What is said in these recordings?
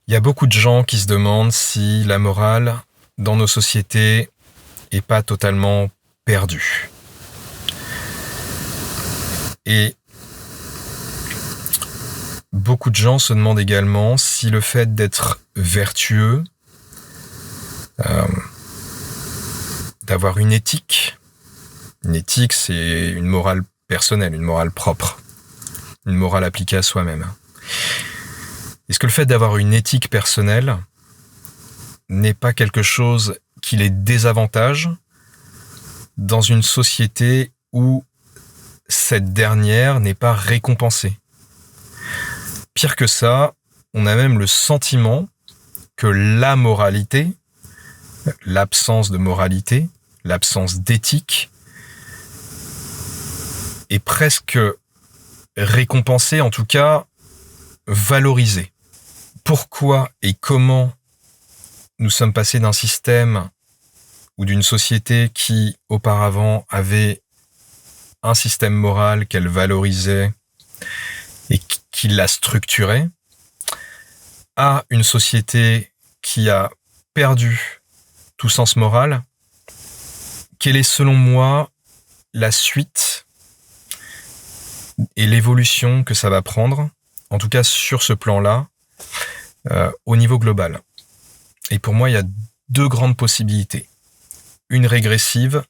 Il y a beaucoup de gens qui se demandent si la morale dans nos sociétés est pas totalement perdue. Et beaucoup de gens se demandent également si le fait d'être vertueux, d'avoir une éthique, c'est une morale personnelle, une morale propre, une morale appliquée à soi-même. Est-ce que le fait d'avoir une éthique personnelle n'est pas quelque chose qui les désavantage dans une société où cette dernière n'est pas récompensée? Pire que ça, on a même le sentiment que la moralité, l'absence de moralité, l'absence d'éthique, est presque récompensée, en tout cas valorisée. Pourquoi et comment nous sommes passés d'un système ou d'une société qui auparavant avait un système moral qu'elle valorisait et qui la structurait, à une société qui a perdu tout sens moral? Quelle est selon moi la suite et l'évolution que ça va prendre, en tout cas sur ce plan-là, au niveau global? Et pour moi, il y a deux grandes possibilités. Une régressive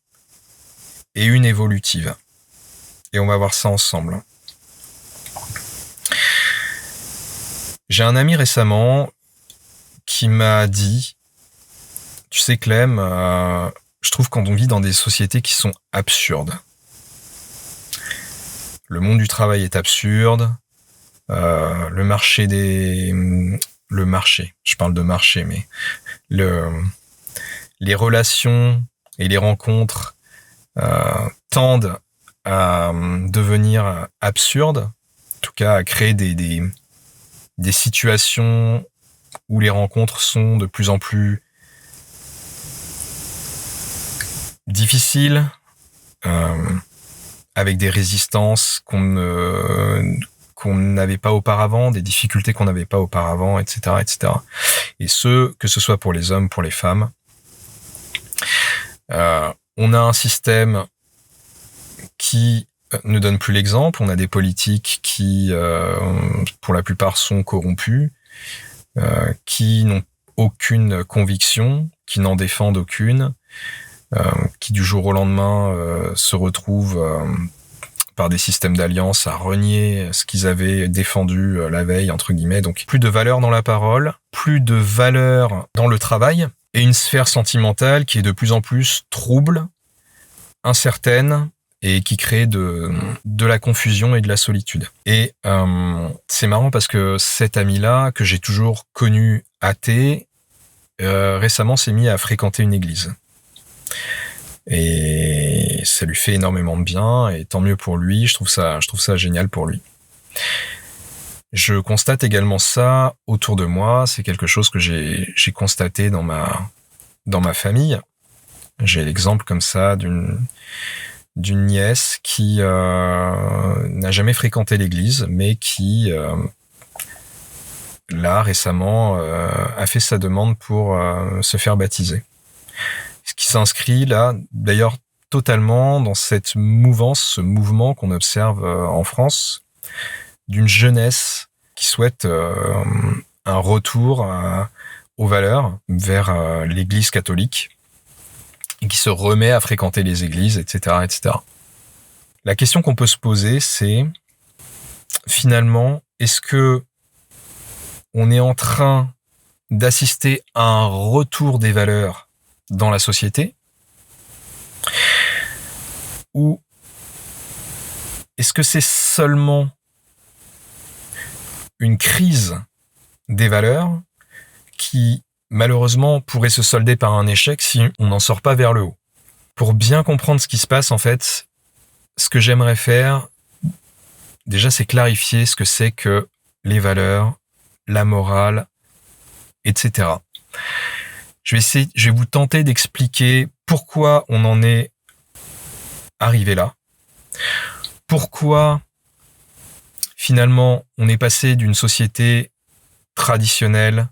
et une évolutive. Et on va voir ça ensemble. J'ai un ami récemment qui m'a dit, tu sais Clem, je trouve qu'on vit dans des sociétés qui sont absurdes. Le monde du travail est absurde, le marché, je parle de marché, mais les relations et les rencontres tendent à devenir absurdes, en tout cas à créer des situations où les rencontres sont de plus en plus difficiles, avec des résistances qu'on n'avait pas auparavant, des difficultés qu'on n'avait pas auparavant, etc., etc. Et que ce soit pour les hommes, pour les femmes. On a un système qui ne donne plus l'exemple. On a des politiques qui, pour la plupart, sont corrompus, qui n'ont aucune conviction, qui n'en défendent aucune, qui du jour au lendemain se retrouvent par des systèmes d'alliance à renier ce qu'ils avaient défendu la veille, entre guillemets. Donc plus de valeur dans la parole, plus de valeur dans le travail, et une sphère sentimentale qui est de plus en plus trouble, incertaine, et qui crée de la confusion et de la solitude. Et c'est marrant parce que cet ami-là, que j'ai toujours connu athée, récemment s'est mis à fréquenter une église. Et ça lui fait énormément de bien, et tant mieux pour lui, je trouve ça génial pour lui. Je constate également ça autour de moi, c'est quelque chose que j'ai constaté dans ma famille. J'ai l'exemple comme ça d'une nièce qui n'a jamais fréquenté l'église, mais qui, là, récemment, a fait sa demande pour se faire baptiser. Ce qui s'inscrit, là, d'ailleurs, totalement dans cette mouvance, ce mouvement qu'on observe en France, d'une jeunesse qui souhaite un retour aux valeurs vers l'église catholique, et qui se remet à fréquenter les églises, etc., etc. La question qu'on peut se poser, c'est finalement, est-ce que on est en train d'assister à un retour des valeurs dans la société, ou est-ce que c'est seulement une crise des valeurs qui malheureusement pourrait se solder par un échec si on n'en sort pas vers le haut? Pour bien comprendre ce qui se passe, en fait, ce que j'aimerais faire, déjà, c'est clarifier ce que c'est que les valeurs, la morale, etc. Je vais vous tenter d'expliquer pourquoi on en est arrivé là, pourquoi finalement on est passé d'une société traditionnelle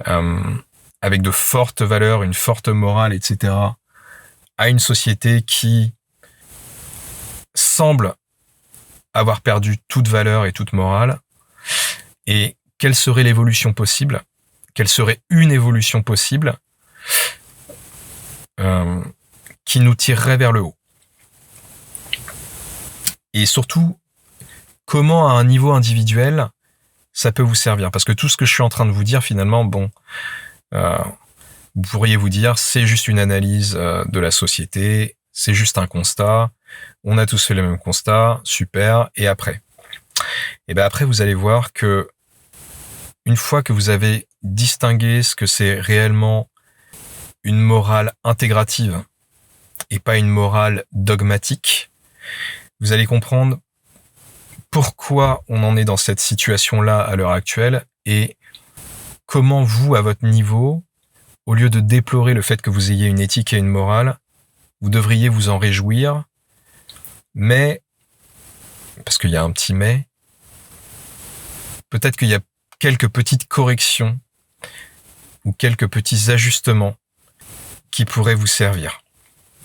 avec de fortes valeurs, une forte morale, etc., à une société qui semble avoir perdu toute valeur et toute morale? Et quelle serait l'évolution possible? Quelle serait une évolution possible qui nous tirerait vers le haut? Et surtout, comment à un niveau individuel ça peut vous servir? Parce que tout ce que je suis en train de vous dire, finalement, vous pourriez vous dire, c'est juste une analyse de la société, c'est juste un constat, on a tous fait le même constat, super, et après? Et bien après, vous allez voir que une fois que vous avez distingué ce que c'est réellement une morale intégrative et pas une morale dogmatique, vous allez comprendre pourquoi on en est dans cette situation-là à l'heure actuelle et comment vous, à votre niveau, au lieu de déplorer le fait que vous ayez une éthique et une morale, vous devriez vous en réjouir, mais, parce qu'il y a un petit mais, peut-être qu'il y a quelques petites corrections ou quelques petits ajustements qui pourraient vous servir.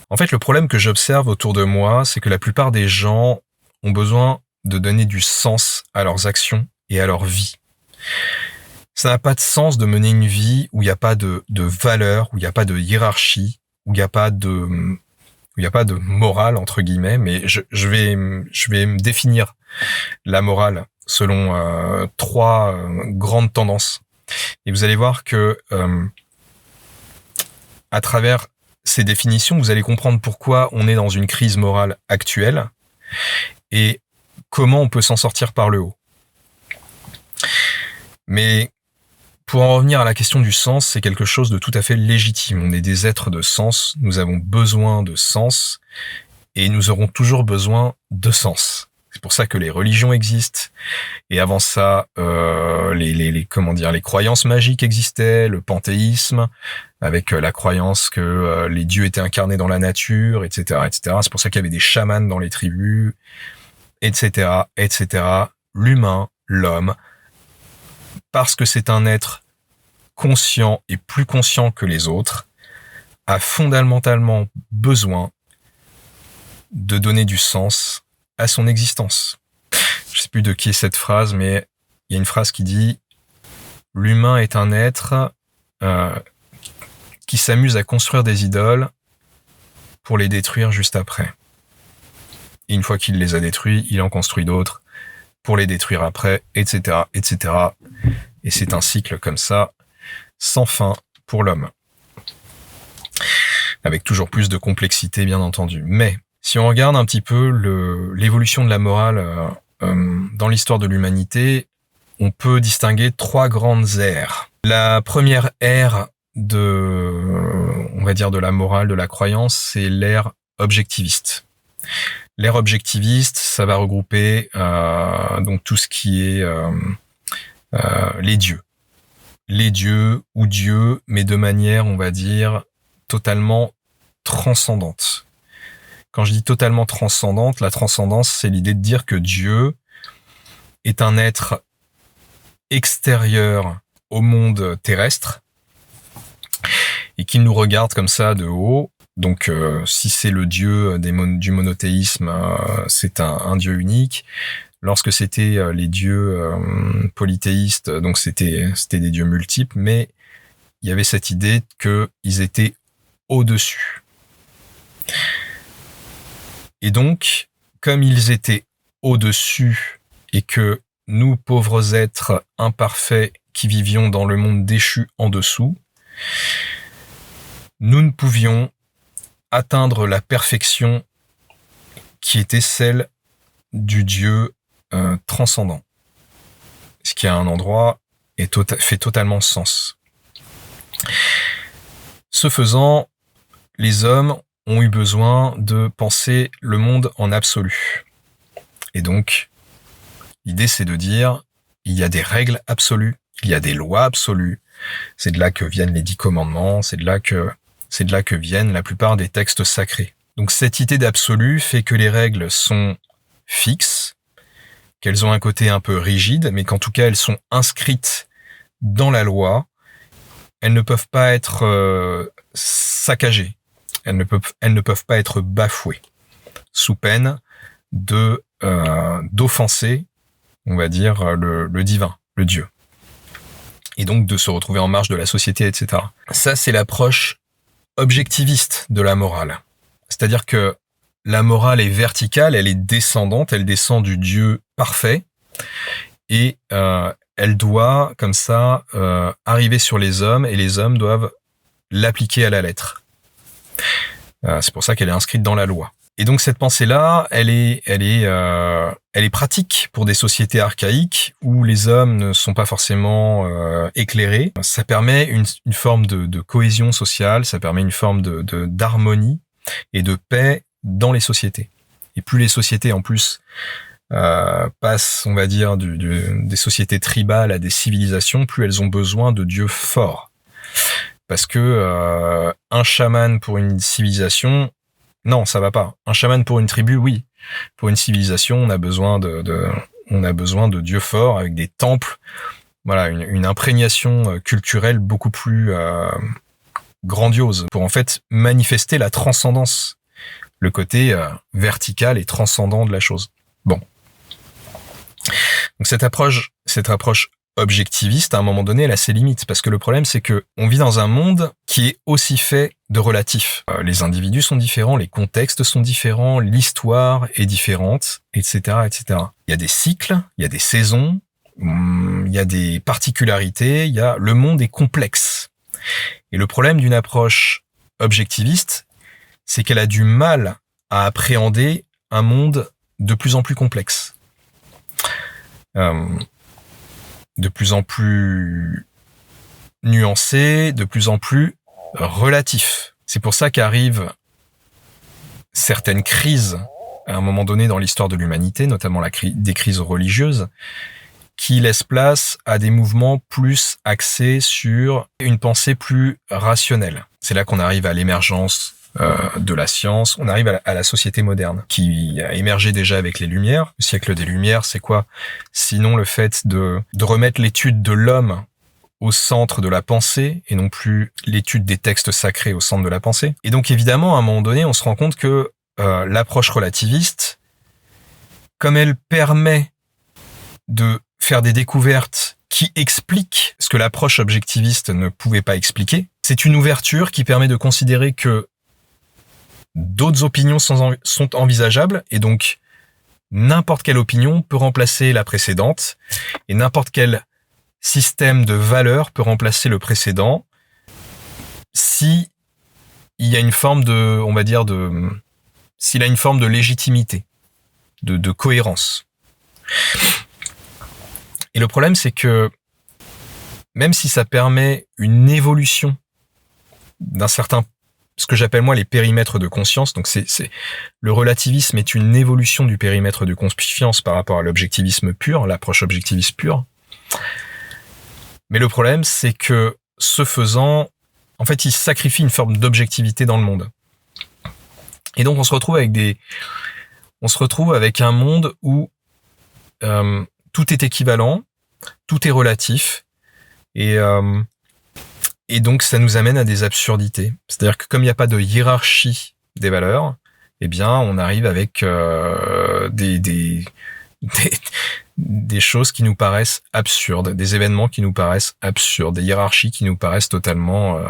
En fait, le problème que j'observe autour de moi, c'est que la plupart des gens ont besoin de donner du sens à leurs actions et à leur vie. Ça n'a pas de sens de mener une vie où il n'y a pas de valeur, où il n'y a pas de hiérarchie, où il n'y a pas de morale, entre guillemets, mais je vais me définir la morale selon 3 grandes tendances. Et vous allez voir que à travers ces définitions, vous allez comprendre pourquoi on est dans une crise morale actuelle et comment on peut s'en sortir par le haut. Mais pour en revenir à la question du sens, c'est quelque chose de tout à fait légitime. On est des êtres de sens, nous avons besoin de sens et nous aurons toujours besoin de sens. C'est pour ça que les religions existent. Et avant ça, les croyances magiques existaient, le panthéisme, avec la croyance que les dieux étaient incarnés dans la nature, etc., etc. C'est pour ça qu'il y avait des chamans dans les tribus, etc., etc. L'humain, l'homme, parce que c'est un être conscient et plus conscient que les autres, a fondamentalement besoin de donner du sens à son existence. Je sais plus de qui est cette phrase, mais il y a une phrase qui dit « L'humain est un être qui s'amuse à construire des idoles pour les détruire juste après. Et une fois qu'il les a détruits, il en construit d'autres pour les détruire après, etc., etc. » Et c'est un cycle comme ça, sans fin pour l'homme. Avec toujours plus de complexité, bien entendu. Mais si on regarde un petit peu l'évolution de la morale dans l'histoire de l'humanité, on peut distinguer 3 grandes ères. La première ère on va dire de la morale, de la croyance, c'est l'ère objectiviste. L'ère objectiviste, ça va regrouper donc tout ce qui est les dieux. Les dieux ou Dieu, mais de manière, on va dire, totalement transcendante. Quand je dis totalement transcendante, la transcendance, c'est l'idée de dire que Dieu est un être extérieur au monde terrestre et qu'il nous regarde comme ça de haut. Donc, si c'est le Dieu du monothéisme, c'est un Dieu unique. Lorsque c'était les dieux polythéistes, donc c'était des dieux multiples, mais il y avait cette idée qu'ils étaient au-dessus. Et donc, comme ils étaient au-dessus et que nous, pauvres êtres imparfaits qui vivions dans le monde déchu en dessous, nous ne pouvions atteindre la perfection qui était celle du Dieu transcendant. Ce qui à un endroit fait totalement sens. Ce faisant, les hommes ont eu besoin de penser le monde en absolu. Et donc, l'idée c'est de dire, il y a des règles absolues, il y a des lois absolues. C'est de là que viennent les 10 commandements, c'est de là que viennent la plupart des textes sacrés. Donc cette idée d'absolu fait que les règles sont fixes, qu'elles ont un côté un peu rigide, mais qu'en tout cas elles sont inscrites dans la loi elles ne peuvent pas être saccagées. Elles ne peuvent pas être bafouées, sous peine d'offenser, on va dire, le divin, le Dieu. Et donc de se retrouver en marge de la société, etc. Ça, c'est l'approche objectiviste de la morale. C'est-à-dire que la morale est verticale, elle est descendante, elle descend du Dieu parfait, et elle doit, comme ça, arriver sur les hommes, et les hommes doivent l'appliquer à la lettre. C'est pour ça qu'elle est inscrite dans la loi. Et donc cette pensée-là, elle est pratique pour des sociétés archaïques où les hommes ne sont pas forcément éclairés. Ça permet une forme de cohésion sociale, ça permet une forme d'harmonie et de paix dans les sociétés. Et plus les sociétés, en plus, passent, on va dire, des sociétés tribales à des civilisations, plus elles ont besoin de dieux forts. Parce que un chaman pour une civilisation, non, ça va pas. Un chaman pour une tribu, oui. Pour une civilisation, on a besoin de dieux forts avec des temples. Voilà, une imprégnation culturelle beaucoup plus grandiose pour en fait manifester la transcendance, le côté vertical et transcendant de la chose. Bon. Donc cette approche objectiviste, à un moment donné, elle a ses limites, parce que le problème, c'est que on vit dans un monde qui est aussi fait de relatifs. Les individus sont différents, les contextes sont différents, l'histoire est différente, etc., etc. Il y a des cycles, il y a des saisons, il y a des particularités, le monde est complexe. Et le problème d'une approche objectiviste, c'est qu'elle a du mal à appréhender un monde de plus en plus complexe. De plus en plus nuancé, de plus en plus relatif. C'est pour ça qu'arrivent certaines crises à un moment donné dans l'histoire de l'humanité, notamment des crises religieuses, qui laissent place à des mouvements plus axés sur une pensée plus rationnelle. C'est là qu'on arrive à l'émergence de la science, on arrive à la société moderne, qui a émergé déjà avec les Lumières. Le siècle des Lumières, c'est quoi? Sinon le fait de remettre l'étude de l'homme au centre de la pensée, et non plus l'étude des textes sacrés au centre de la pensée. Et donc évidemment, à un moment donné, on se rend compte que l'approche relativiste, comme elle permet de faire des découvertes qui expliquent ce que l'approche objectiviste ne pouvait pas expliquer, c'est une ouverture qui permet de considérer que d'autres opinions sont envisageables, et donc n'importe quelle opinion peut remplacer la précédente, et n'importe quel système de valeurs peut remplacer le précédent, si il y a une forme s'il a une forme de légitimité, de cohérence. Et le problème, c'est que même si ça permet une évolution d'un certain, ce que j'appelle moi les périmètres de conscience, donc le relativisme est une évolution du périmètre de conscience par rapport à l'objectivisme pur, l'approche objectiviste pure. Mais le problème, c'est que ce faisant, en fait, il sacrifie une forme d'objectivité dans le monde. Et donc on se retrouve avec un monde où tout est équivalent, tout est relatif, et donc ça nous amène à des absurdités. C'est-à-dire que comme il n'y a pas de hiérarchie des valeurs, eh bien on arrive avec des choses qui nous paraissent absurdes, des événements qui nous paraissent absurdes, des hiérarchies qui nous paraissent totalement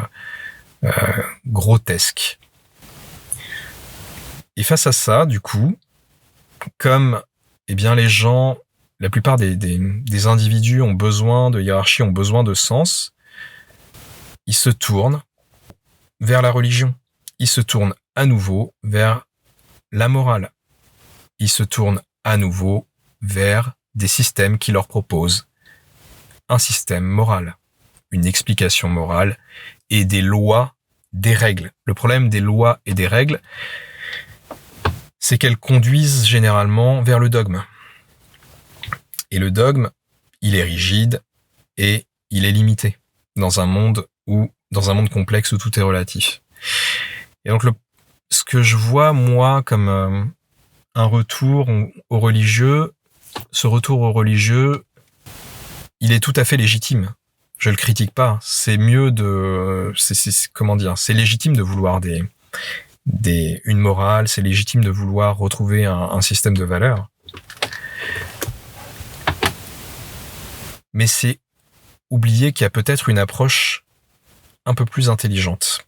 grotesques. Et face à ça, du coup, comme les gens, la plupart des individus ont besoin de hiérarchie, ont besoin de sens, ils se tournent vers la religion. Ils se tournent à nouveau vers la morale. Ils se tournent à nouveau vers des systèmes qui leur proposent un système moral, une explication morale et des lois, des règles. Le problème des lois et des règles, c'est qu'elles conduisent généralement vers le dogme. Et le dogme, il est rigide et il est limité dans un monde complexe où tout est relatif. Et donc ce que je vois moi comme un retour au religieux, ce retour au religieux, il est tout à fait légitime. Je le critique pas. C'est mieux de, comment dire, c'est légitime de vouloir une morale, c'est légitime de vouloir retrouver un système de valeurs. Mais c'est oublier qu'il y a peut-être une approche un peu plus intelligente.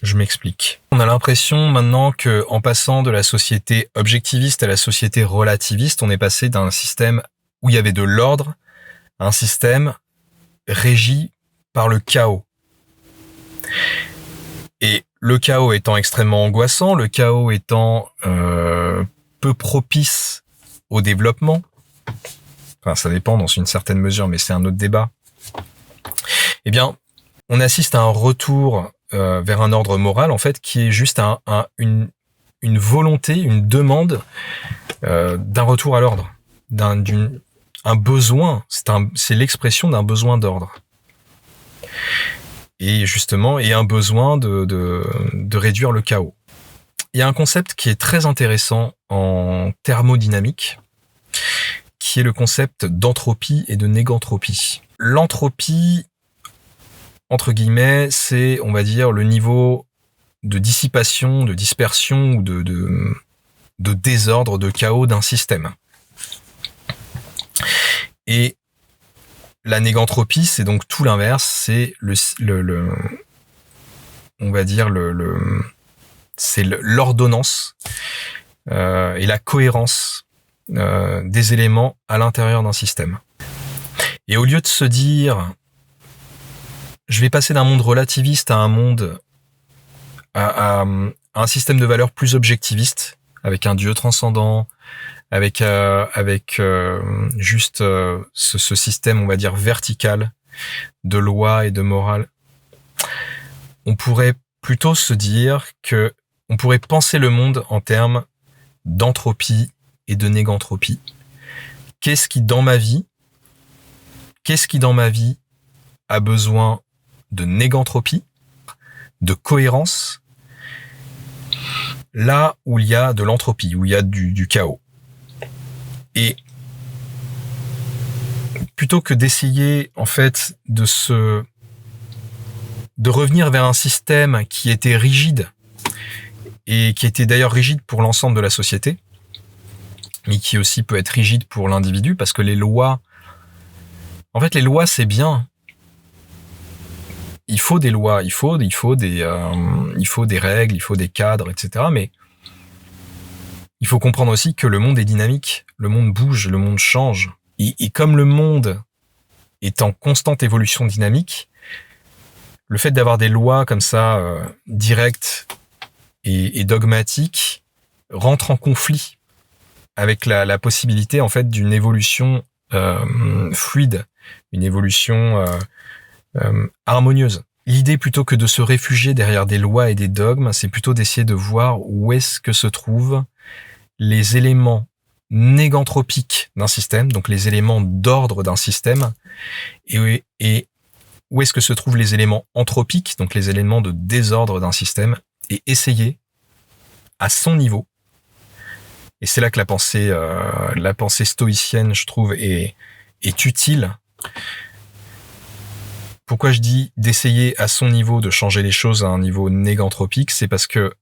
Je m'explique. On a l'impression maintenant que, en passant de la société objectiviste à la société relativiste, on est passé d'un système où il y avait de l'ordre à un système régi par le chaos. Et le chaos étant extrêmement angoissant, le chaos étant peu propice au développement, enfin ça dépend dans une certaine mesure, mais c'est un autre débat, eh bien, on assiste à un retour vers un ordre moral, en fait, qui est juste une volonté, une demande d'un retour à l'ordre, un besoin, c'est l'expression d'un besoin d'ordre. Et justement, un besoin de réduire le chaos. Il y a un concept qui est très intéressant en thermodynamique, qui est le concept d'entropie et de négantropie. L'entropie, entre guillemets, c'est, on va dire, le niveau de dissipation, de dispersion ou de désordre, de chaos d'un système. Et la négantropie, c'est donc tout l'inverse, c'est on va dire c'est l'ordonnance et la cohérence des éléments à l'intérieur d'un système. Et au lieu de se dire je vais passer d'un monde relativiste à un monde à un système de valeurs plus objectiviste, avec un Dieu transcendant, avec juste ce système, on va dire, vertical de loi et de morale, on pourrait plutôt se dire que on pourrait penser le monde en termes d'entropie et de négantropie. Qu'est-ce qui dans ma vie a besoin de négantropie, de cohérence, là où il y a de l'entropie, où il y a du chaos. Et plutôt que d'essayer, en fait, de revenir vers un système qui était rigide, et qui était d'ailleurs rigide pour l'ensemble de la société, mais qui aussi peut être rigide pour l'individu, parce que les lois, c'est bien. Il faut des lois, il faut des règles, il faut des cadres, etc. Mais il faut comprendre aussi que le monde est dynamique, le monde bouge, le monde change. Et comme le monde est en constante évolution dynamique, le fait d'avoir des lois comme ça, directes et dogmatiques, rentre en conflit avec la possibilité, en fait, d'une évolution fluide, une évolution harmonieuse. L'idée, plutôt que de se réfugier derrière des lois et des dogmes, c'est plutôt d'essayer de voir où est-ce que se trouvent les éléments négantropiques d'un système, donc les éléments d'ordre d'un système, et où est-ce que se trouvent les éléments entropiques, donc les éléments de désordre d'un système, et essayer, à son niveau, et c'est là que la pensée stoïcienne, je trouve, est utile. Pourquoi je dis d'essayer à son niveau de changer les choses à un niveau négantropique, c'est parce que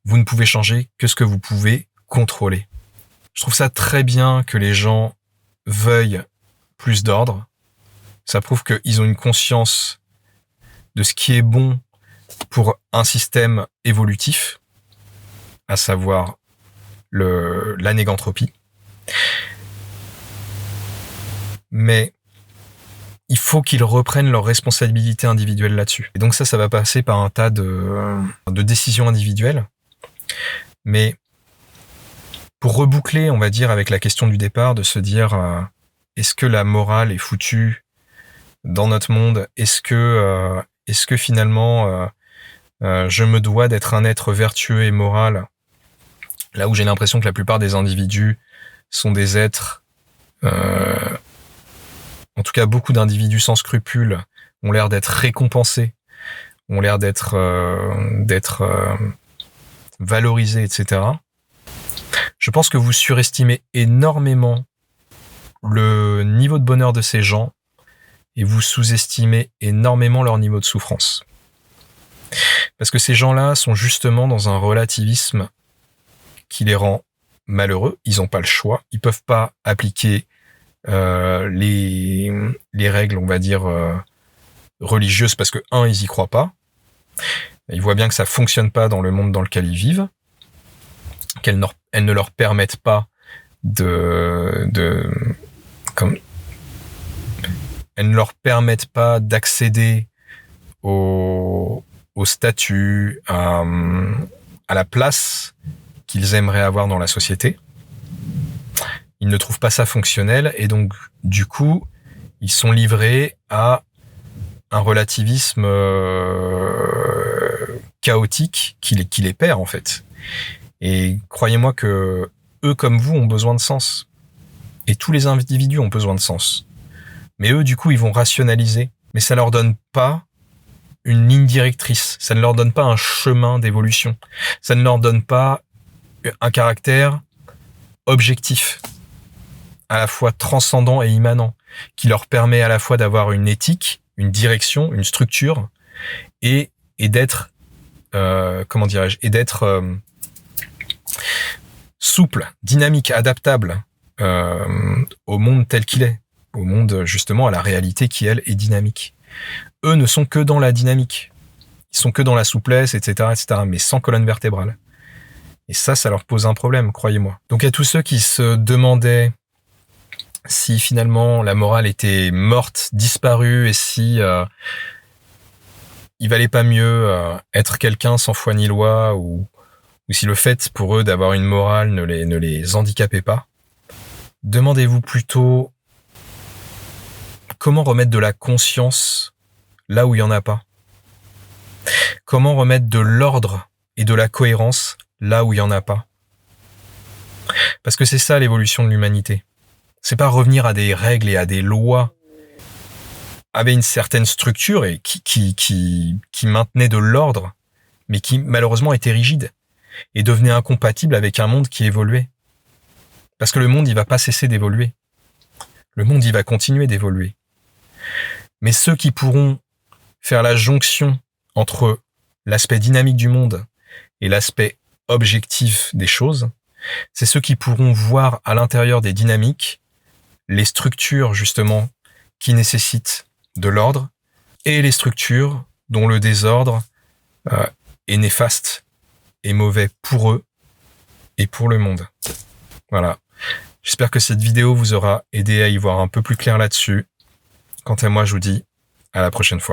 vous ne pouvez changer que ce que vous pouvez contrôler. Je trouve ça très bien que les gens veuillent plus d'ordre. Ça prouve qu'ils ont une conscience de ce qui est bon pour un système évolutif, à savoir la négantropie. Mais il faut qu'ils reprennent leurs responsabilités individuelles là-dessus. Et donc ça va passer par un tas de décisions individuelles. Mais pour reboucler, on va dire, avec la question du départ, de se dire est-ce que la morale est foutue dans notre monde ? Est-ce que finalement je me dois d'être un être vertueux et moral, là où j'ai l'impression que la plupart des individus sont des êtres, en tout cas beaucoup d'individus sans scrupules, ont l'air d'être récompensés, ont l'air d'être valorisés, etc. Je pense que vous surestimez énormément le niveau de bonheur de ces gens et vous sous-estimez énormément leur niveau de souffrance. Parce que ces gens-là sont justement dans un relativisme qui les rend malheureux. Ils n'ont pas le choix. Ils peuvent pas appliquer les règles, on va dire, religieuses parce que, ils y croient pas. Ils voient bien que ça fonctionne pas dans le monde dans lequel ils vivent, elles ne leur permettent pas elles ne leur permettent pas d'accéder au statut, à la place qu'ils aimeraient avoir dans la société. Ils ne trouvent pas ça fonctionnel et donc, du coup, ils sont livrés à un relativisme chaotique qui les perd, en fait. Et croyez-moi que eux, comme vous, ont besoin de sens. Et tous les individus ont besoin de sens. Mais eux, du coup, ils vont rationaliser. Mais ça leur donne pas une ligne directrice. Ça ne leur donne pas un chemin d'évolution. Ça ne leur donne pas un caractère objectif, à la fois transcendant et immanent, qui leur permet à la fois d'avoir une éthique, une direction, une structure, et d'être, souple, dynamique, adaptable au monde tel qu'il est, au monde justement à la réalité qui, elle, est dynamique. Eux ne sont que dans la dynamique, ils sont que dans la souplesse, etc., mais sans colonne vertébrale. Et ça leur pose un problème, croyez-moi. Donc à tous ceux qui se demandaient si finalement la morale était morte, disparue, et si il valait pas mieux être quelqu'un sans foi ni loi, ou si le fait pour eux d'avoir une morale ne les handicapait pas, demandez-vous plutôt comment remettre de la conscience là où il n'y en a pas. Comment remettre de l'ordre et de la cohérence là où il n'y en a pas. Parce que c'est ça l'évolution de l'humanité. C'est pas revenir à des règles et à des lois avec une certaine structure et qui maintenait de l'ordre, mais qui malheureusement était rigide et devenait incompatible avec un monde qui évoluait. Parce que le monde, il va pas cesser d'évoluer. Le monde, il va continuer d'évoluer. Mais ceux qui pourront faire la jonction entre l'aspect dynamique du monde et l'aspect objectif des choses, c'est ceux qui pourront voir à l'intérieur des dynamiques les structures, justement, qui nécessitent de l'ordre et les structures dont le désordre est néfaste et mauvais pour eux et pour le monde. Voilà. J'espère que cette vidéo vous aura aidé à y voir un peu plus clair là-dessus. Quant à moi, je vous dis à la prochaine fois.